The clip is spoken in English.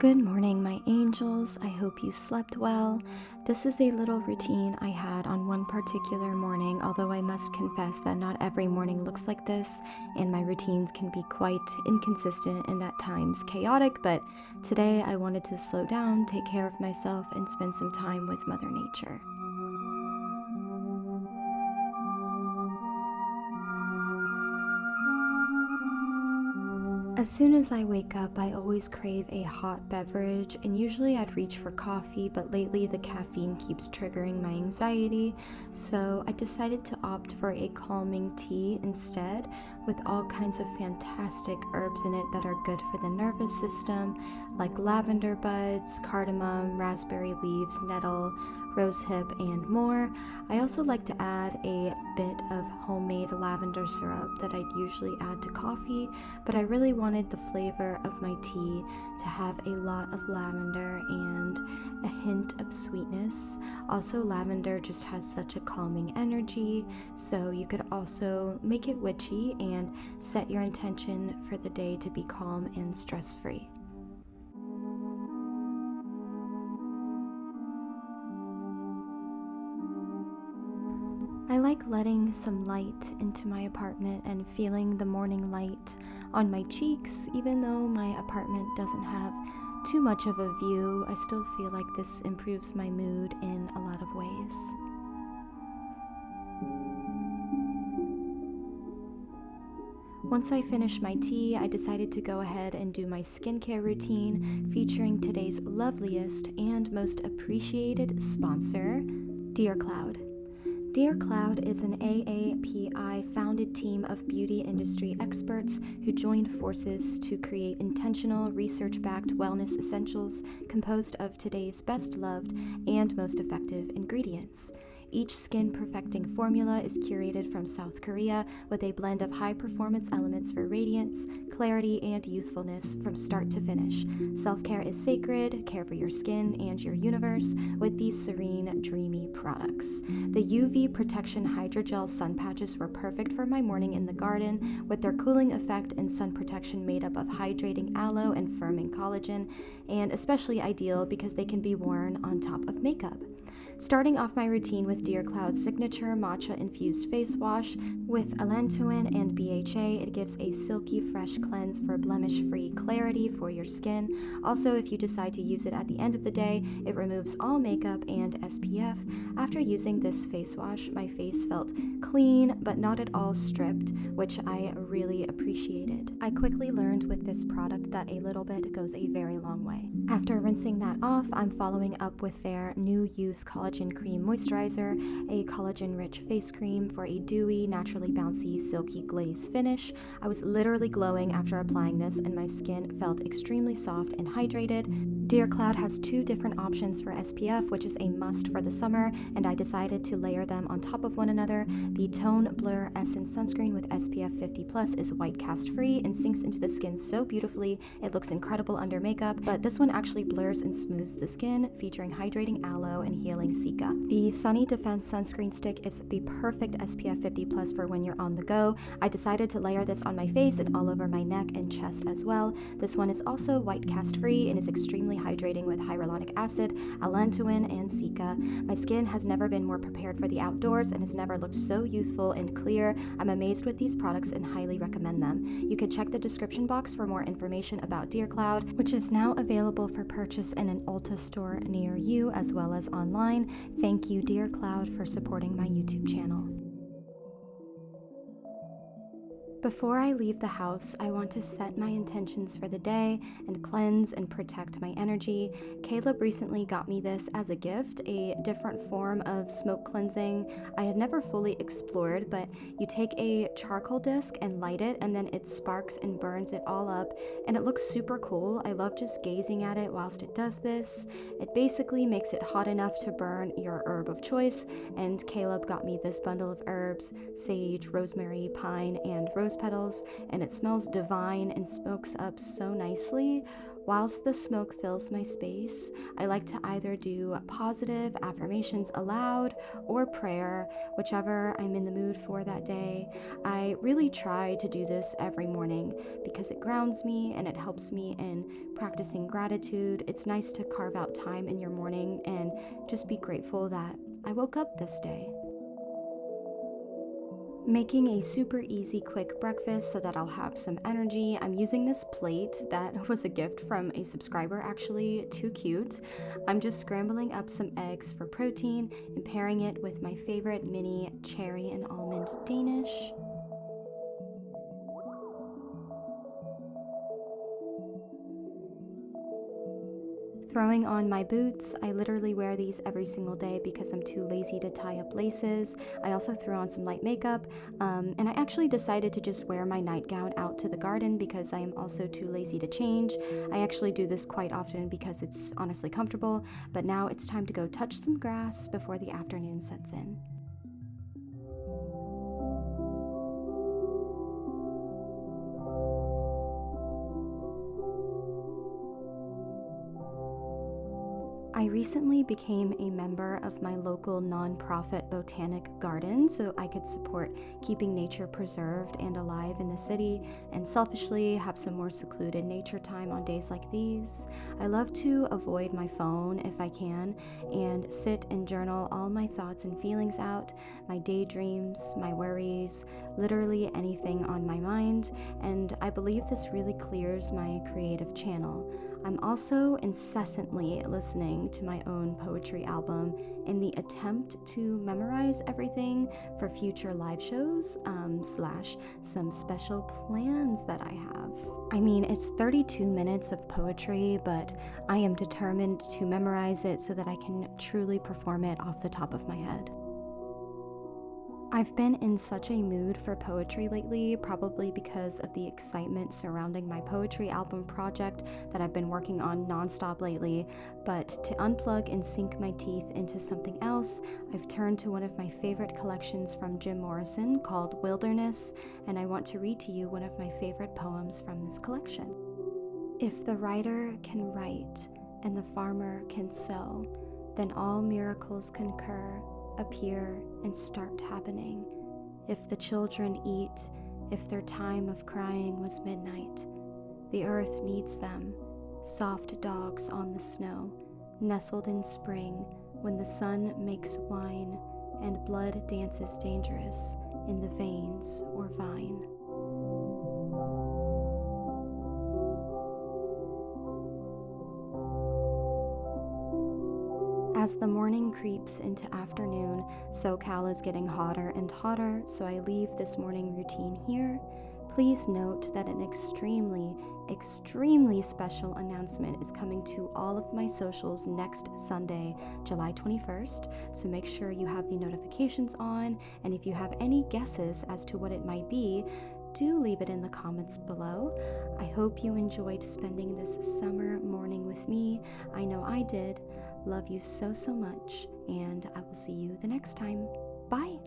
Good morning, my angels. I hope you slept well. This is a little routine I had on one particular morning, although I must confess that not every morning looks like this, and my routines can be quite inconsistent and at times chaotic, but today I wanted to slow down, take care of myself, and spend some time with Mother Nature. As soon as I wake up, I always crave a hot beverage, and usually I'd reach for coffee, but lately the caffeine keeps triggering my anxiety, so I decided to opt for a calming tea instead, with all kinds of fantastic herbs in it that are good for the nervous system, like lavender buds, cardamom, raspberry leaves, nettle, rosehip, and more. I also like to add a bit of homemade lavender syrup that I'd usually add to coffee, but I really wanted the flavor of my tea to have a lot of lavender and a hint of sweetness. Also, lavender just has such a calming energy, so you could also make it witchy and set your intention for the day to be calm and stress-free. I like letting some light into my apartment and feeling the morning light on my cheeks. Even though my apartment doesn't have too much of a view, I still feel like this improves my mood in a lot of ways. Once I finished my tea, I decided to go ahead and do my skincare routine featuring today's loveliest and most appreciated sponsor, dearcloud. dearcloud is an AAPI-founded team of beauty industry experts who joined forces to create intentional, research-backed wellness essentials composed of today's best-loved and most effective ingredients. Each skin-perfecting formula is curated from South Korea with a blend of high-performance elements for radiance, clarity, and youthfulness from start to finish. Self-care is sacred, care for your skin and your universe with these serene, dreamy products. The UV Protection Hydrogel Sun Patches were perfect for my morning in the garden, with their cooling effect and sun protection made up of hydrating aloe and firming collagen, and especially ideal because they can be worn on top of makeup. Starting off my routine with dearcloud's signature matcha-infused face wash with allantoin and BHA, it gives a silky, fresh cleanse for blemish-free clarity for your skin. Also, if you decide to use it at the end of the day, it removes all makeup and SPF. After using this face wash, my face felt clean but not at all stripped, which I really appreciated. I quickly learned with this product that a little bit goes a very long way. After rinsing that off, I'm following up with their New Youth Collagen Cream Moisturizer, a collagen-rich face cream for a dewy, naturally bouncy, silky glaze finish. I was literally glowing after applying this, and my skin felt extremely soft and hydrated. dearcloud has two different options for SPF, which is a must for the summer, and I decided to layer them on top of one another. The Tone Blur Essence Sunscreen with SPF 50+ is white cast-free and sinks into the skin so beautifully. It looks incredible under makeup, but this one actually blurs and smooths the skin, featuring hydrating aloe and healing cica. The Sunny Defense Sunscreen Stick is the perfect SPF 50+ for when you're on the go. I decided to layer this on my face and all over my neck and chest as well. This one is also white cast-free and is extremely hydrating with hyaluronic acid, allantoin, and cica. My skin has never been more prepared for the outdoors and has never looked so youthful and clear. I'm amazed with these products and highly recommend them. You can check the description box for more information about dearcloud, which is now available for purchase in an Ulta store near you as well as online. Thank you, dearcloud, for supporting my YouTube channel. Before I leave the house, I want to set my intentions for the day and cleanse and protect my energy. Caleb recently got me this as a gift, a different form of smoke cleansing I had never fully explored, but you take a charcoal disc and light it, and then it sparks and burns it all up, and it looks super cool. I love just gazing at it whilst it does this. It basically makes it hot enough to burn your herb of choice, and Caleb got me this bundle of herbs: sage, rosemary, pine, and rose petals, and it smells divine and smokes up so nicely. Whilst the smoke fills my space, I like to either do positive affirmations aloud or prayer, whichever I'm in the mood for that day. I really try to do this every morning because it grounds me and it helps me in practicing gratitude. It's nice to carve out time in your morning and just be grateful that I woke up this day. Making a super easy quick breakfast so that I'll have some energy. I'm using this plate that was a gift from a subscriber, actually. Too cute. I'm just scrambling up some eggs for protein and pairing it with my favorite mini cherry and almond Danish. Throwing on my boots. I literally wear these every single day because I'm too lazy to tie up laces. I also threw on some light makeup, and I actually decided to just wear my nightgown out to the garden because I am also too lazy to change. I actually do this quite often because it's honestly comfortable, but now it's time to go touch some grass before the afternoon sets in. I recently became a member of my local nonprofit botanic garden so I could support keeping nature preserved and alive in the city and selfishly have some more secluded nature time on days like these. I love to avoid my phone if I can and sit and journal all my thoughts and feelings out, my daydreams, my worries, literally anything on my mind, and I believe this really clears my creative channel. I'm also incessantly listening to my own poetry album in the attempt to memorize everything for future live shows, slash some special plans that I have. I mean, it's 32 minutes of poetry, but I am determined to memorize it so that I can truly perform it off the top of my head. I've been in such a mood for poetry lately, probably because of the excitement surrounding my poetry album project that I've been working on nonstop lately. But to unplug and sink my teeth into something else, I've turned to one of my favorite collections from Jim Morrison called Wilderness, and I want to read to you one of my favorite poems from this collection. If the writer can write and the farmer can sow, then all miracles concur, appear, and start happening. If the children eat, if their time of crying was midnight, the earth needs them, soft dogs on the snow, nestled in spring, when the sun makes wine, and blood dances dangerous in the veins or vine. As the morning creeps into afternoon, SoCal is getting hotter and hotter, so I leave this morning routine here. Please note that an extremely special announcement is coming to all of my socials next Sunday, July 21st, so make sure you have the notifications on, and if you have any guesses as to what it might be, do leave it in the comments below. I hope you enjoyed spending this summer morning with me. I know I did. Love you so much, and I will see you the next time. Bye!